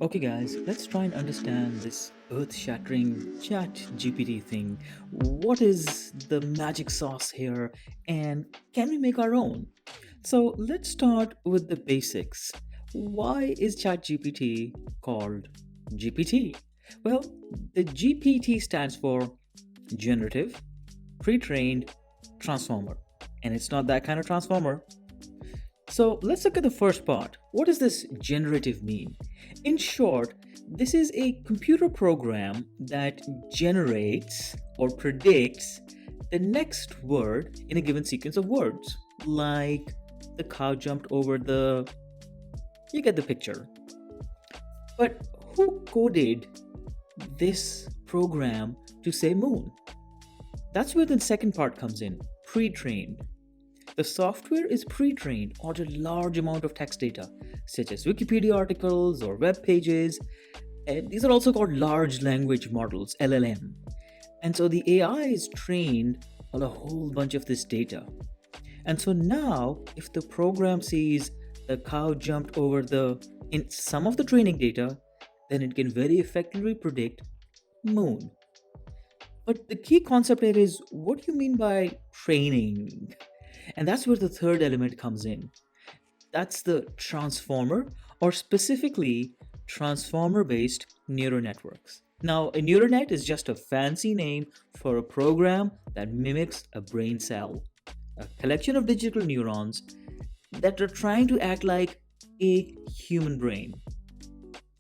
Okay, guys, let's try and understand this earth shattering chat GPT thing. What is the magic sauce here, and can we make our own? So, let's start with the basics. Why is ChatGPT called GPT? Well, the GPT stands for Generative Pre Trained Transformer, and it's not that kind of transformer. So let's look at the first part. What does this generative mean? In short, this is a computer program that generates or predicts the next word in a given sequence of words. Like the cow jumped over the. You get the picture. But who coded this program to say moon? That's where the second part comes in, pre trained. The software is pre-trained on a large amount of text data, such as Wikipedia articles or web pages. And these are also called large language models, LLM. And so the AI is trained on a whole bunch of this data. And so now, if the program sees the cow jumped over the in some of the training data, then it can very effectively predict moon. But the key concept here is, what do you mean by training? And that's where the third element comes in. That's the transformer, or specifically, transformer based neural networks. Now, a neural net is just a fancy name for a program that mimics a brain cell, a collection of digital neurons that are trying to act like a human brain.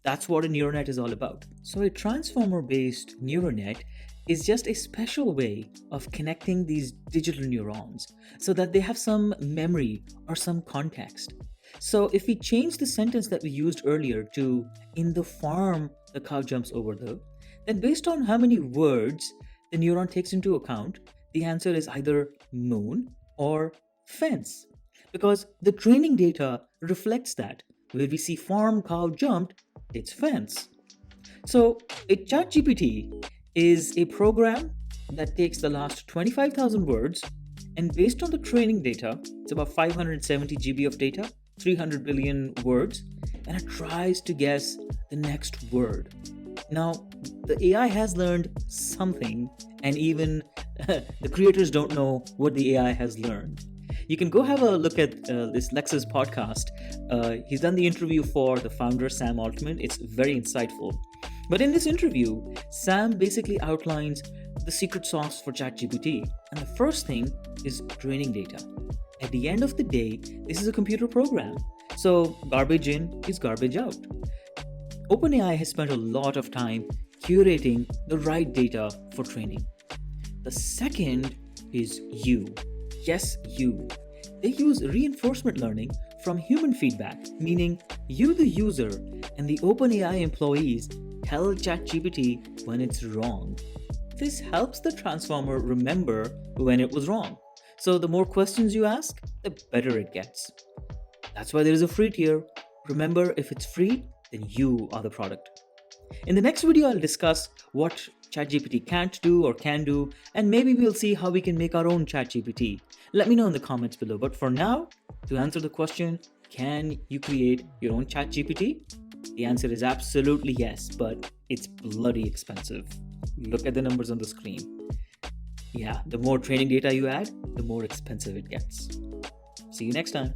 That's what a neural net is all about. So, a transformer based neural net is just a special way of connecting these digital neurons so that they have some memory or some context. So, if we change the sentence that we used earlier to in the farm the cow jumps over the, then based on how many words the neuron takes into account, the answer is either moon or fence. Because the training data reflects that. Where we see farm cow jumped, it's fence. So, a ChatGPT is a program that takes the last 25,000 words, and based on the training data, it's about 570 GB of data, 300 billion words, and it tries to guess the next word. Now, the AI has learned something, and even the creators don't know what the AI has learned. You can go have a look at this Lex's podcast. He's done the interview for the founder, Sam Altman. It's very insightful. But in this interview, Sam basically outlines the secret sauce for ChatGPT. And the first thing is training data. At the end of the day, this is a computer program. So garbage in is garbage out. OpenAI has spent a lot of time curating the right data for training. The second is you. Yes, you. They use reinforcement learning from human feedback, meaning you, the user, and the OpenAI employees tell ChatGPT when it's wrong. This helps the transformer remember when it was wrong. So the more questions you ask, the better it gets. That's why there is a free tier. Remember, if it's free, then you are the product. In the next video, I'll discuss what ChatGPT can't do or can do, and maybe we'll see how we can make our own ChatGPT. Let me know in the comments below. But for now, to answer the question, can you create your own ChatGPT? The answer is absolutely yes, but it's bloody expensive. Look at the numbers on the screen. Yeah, the more training data you add, the more expensive it gets. See you next time.